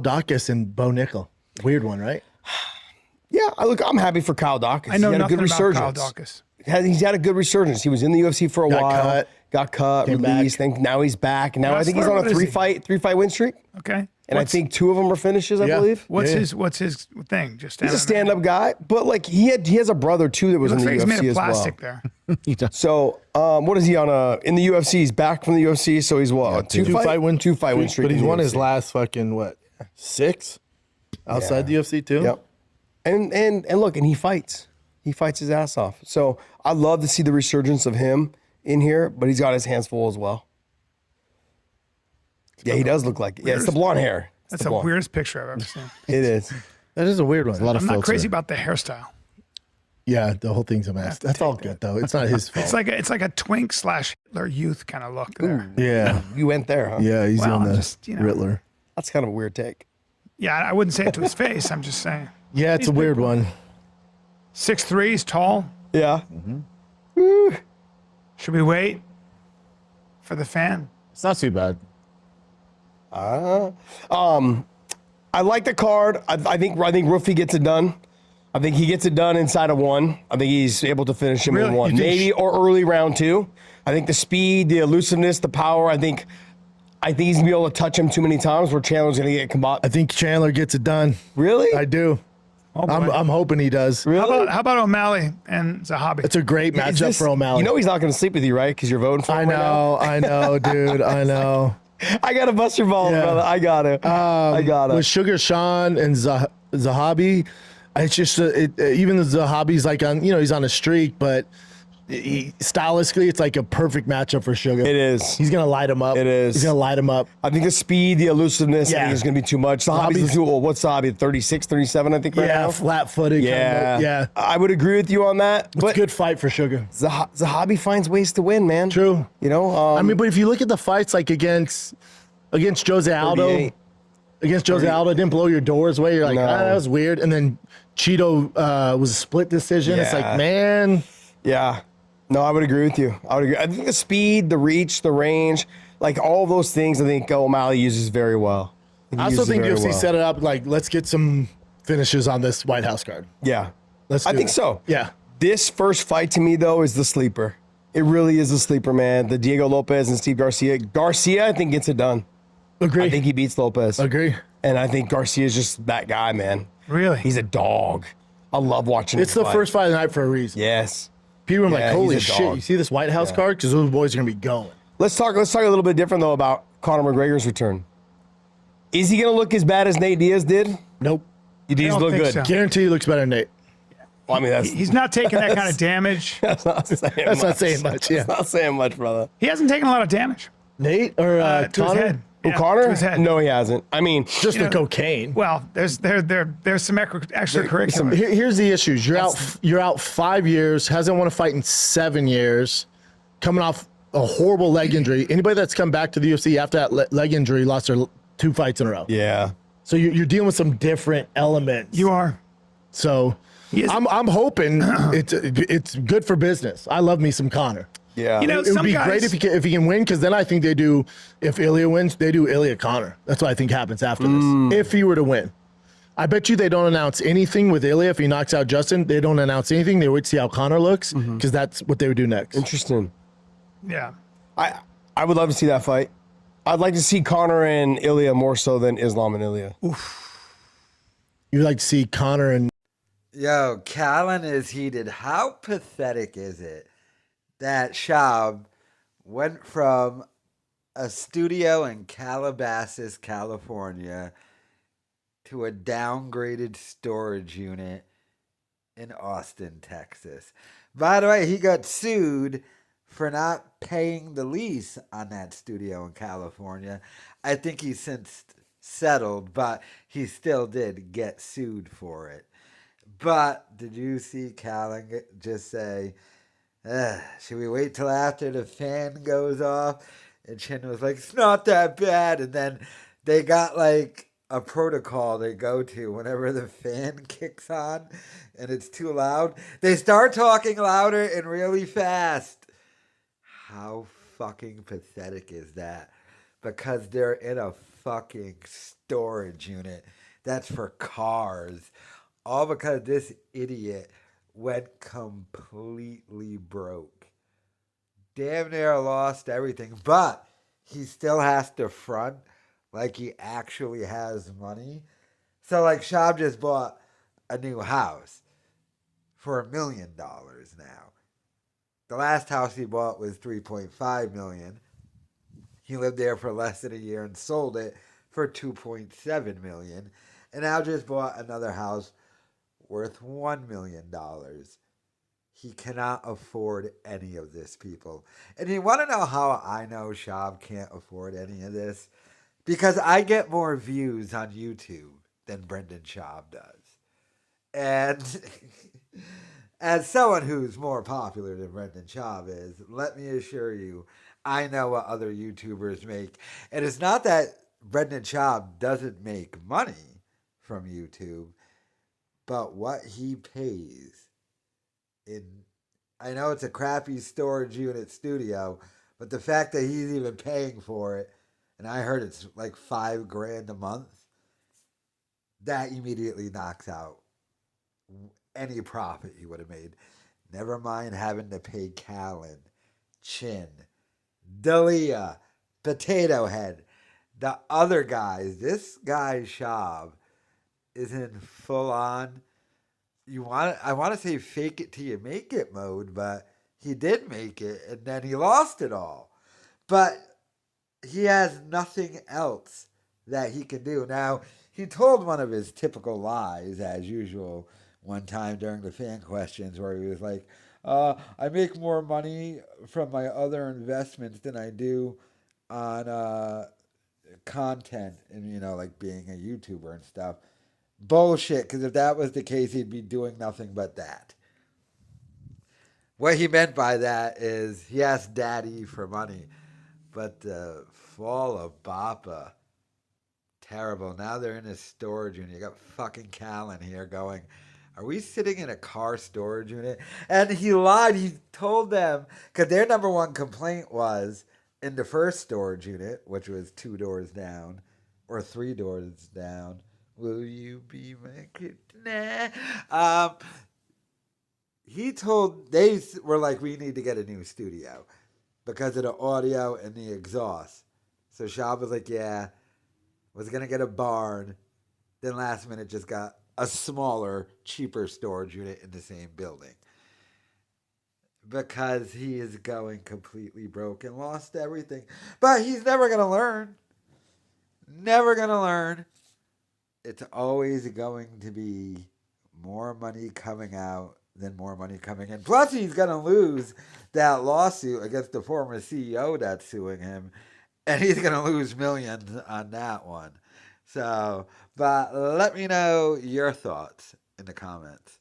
Dawkins and Bo Nickel. Weird one, right? Yeah, I'm happy for Kyle Dawkins. I know He had a nothing good about Kyle resurgence. Dawkins. He's had a good resurgence. He was in the UFC for a while. Got cut, came released. back. Now he's back. Now I think he's on a What is he? three fight win streak. Okay. And I think 2 of them are finishes, I believe. What's his thing? Just He's a MMA? stand-up guy, but like he has a brother too that was in Looks the like he's UFC made of as well. plastic there. So what is he on in the UFC? He's back from the UFC, so he's what? Two fight win streak. But he's in the won his UFC. last fucking 6 outside the UFC too. Yep. And look, and he fights. He fights his ass off. So I love to see the resurgence of him in here, but he's got his hands full as well. Yeah, he does look like it. Yeah, it's the blonde hair. That's the weirdest picture I've ever seen. It is. That is a weird one. A lot of I'm not filter. crazy about the hairstyle. Yeah, the whole thing's a mess. That's all good though. It's not his fault. It's like a twink / Hitler youth kind of look there. Yeah, You went there, huh? yeah, he's Well, on the just, you know. Riddler. That's kind of a weird take. Yeah, I wouldn't say it to his face. I'm just saying. Yeah, it's a weird one. 6'3", he's tall. Yeah. Should we wait for the fan? It's not too bad. I like the card. I think Roofy gets it done. I think he gets it done inside of 1. I think he's able to finish him Really? in 1, You think maybe or early round 2. I think the speed, the elusiveness, the power. I think he's gonna be able to touch him too many times where Chandler's gonna get combat. I think Chandler gets it done. Really? I do. Oh, boy. I'm hoping he does. Really? How about O'Malley and Zahabi? It's a great Is matchup this- for O'Malley. You know he's not gonna sleep with you, right? Because you're voting for him. I know, dude. I know. I gotta bust your balls, Yeah. brother. I gotta. With Sugar Sean and Zahabi, it's just even the Zahabi's like on, he's on a streak, but stylistically, it's like a perfect matchup for Sugar. It is. He's gonna light him up. It is. He's gonna light him up. I think the speed, the elusiveness, I Yeah. think is going to be too much. Zahabi's too old. What's Zahabi? 36, 37, I think right now? Flat-footed. Yeah. Yeah. I would agree with you on that. It's a But good fight for Sugar. Zahabi finds ways to win, man. True. You know? I mean, but if you look at the fights like against Jose Aldo, 38. against Jose Aldo, didn't blow your doors away. You're like, No. that was weird. And then Cheeto was a split decision. It's Yeah. like, man. Yeah. No, I would agree with you. I would agree. I think the speed, the reach, the range, like all those things, I think O'Malley uses very well. I also think UFC set it up like, let's get some finishes on this White House card. Yeah. Let's I do think it. so. Yeah. This first fight to me, though, is the sleeper. It really is the sleeper, man. The Diego Lopez and Steve Garcia. Garcia, I think, gets it done. Agree. I think he beats Lopez. Agree. And I think Garcia is just that guy, man. Really? He's a dog. I love watching It's him the fight. first fight of the night for a reason. Yes. People are Yeah, like, holy he's a shit, dog. you see this White House card? Because those boys are going to be going. Let's talk a little bit different, though, about Conor McGregor's return. Is he going to look as bad as Nate Diaz did? Nope. You think I he's don't look think good? so. Guarantee he looks better than Nate. Well, I mean, that's He's not taking that kind of damage. that's not saying That's not saying much, yeah. That's not saying much, brother. He hasn't taken a lot of damage Nate or to his Conor? head. Who, Yeah, Conor? to his head. No, he hasn't. I mean, Just the cocaine. Well, there's some extracurricular. Here's the issues. You're out 5 years, hasn't won a fight in 7 years, coming off a horrible leg injury. Anybody that's come back to the UFC after that leg injury lost their 2 fights in a row. yeah. So you're dealing with some different elements. You are. So is- I'm hoping it's good for business. I love me some Conor. Yeah. You know, It would some be guys, great if he can win, because then I think they do. If Ilya wins, they do Ilya Conor. That's what I think happens after this. If he were to win, I bet you they don't announce anything with Ilya. If he knocks out Justin, they don't announce anything. They would see how Conor looks, because that's what they would do next. Interesting. yeah. I would love to see that fight. I'd like to see Conor and Ilya more so than Islam and Ilya. You'd like to see Conor and Yo, Callen is heated. How pathetic is it that Schaub went from a studio in Calabasas, California, to a downgraded storage unit in Austin, Texas? By the way, he got sued for not paying the lease on that studio in California. I think he's since settled, but he still did get sued for it. But did you see Callen just say, should we wait till after the fan goes off? And Chin was like, it's not that bad. And then they got like a protocol they go to whenever the fan kicks on and it's too loud. They start talking louder and really fast. How fucking pathetic is that? because they're in a fucking storage unit that's for cars. All because this idiot went completely broke. Damn near lost everything, but he still has to front like he actually has money. So, like, Schaub just bought a new house for $1 million now. The last house he bought was $3.5 million. He lived there for less than a year and sold it for $2.7 million, and now just bought another house worth $1 million. He cannot afford any of this, people. And you want to know how I know Schaub can't afford any of this? Because I get more views on YouTube than Brendan Schaub does. And as someone who's more popular than Brendan Schaub is, let me assure you, I know what other YouTubers make. And it's not that Brendan Schaub doesn't make money from YouTube, but what he pays in, I know it's a crappy storage unit studio, but the fact that he's even paying for it, and I heard it's like $5,000 a month, that immediately knocks out any profit he would have made. Never mind having to pay Callen, Chin, Dalia, Potato Head, the other guys. This guy Schaub is in full on. I want to say fake it till you make it mode, but he did make it and then he lost it all. But he has nothing else that he can do. Now, he told one of his typical lies, as usual, one time during the fan questions where he was like, I make more money from my other investments than I do on content and, like being a YouTuber and stuff. Bullshit, because if that was the case, he'd be doing nothing but that. What he meant by that is he asked Daddy for money, but the fall of Bappa, terrible. Now they're in a storage unit. You got fucking Callen here going, are we sitting in a car storage unit? And he lied. He told them, because their number one complaint was in the first storage unit, which was 2 doors down or 3 doors down. Will you be my kryptonite? They were like, we need to get a new studio because of the audio and the exhaust. So Schaub was like, yeah, was going to get a barn. Then last minute just got a smaller, cheaper storage unit in the same building. Because he is going completely broke and lost everything. But he's never going to learn. Never going to learn. It's always going to be more money coming out than more money coming in. Plus, he's going to lose that lawsuit against the former CEO that's suing him, and he's going to lose millions on that one. So, but let me know your thoughts in the comments.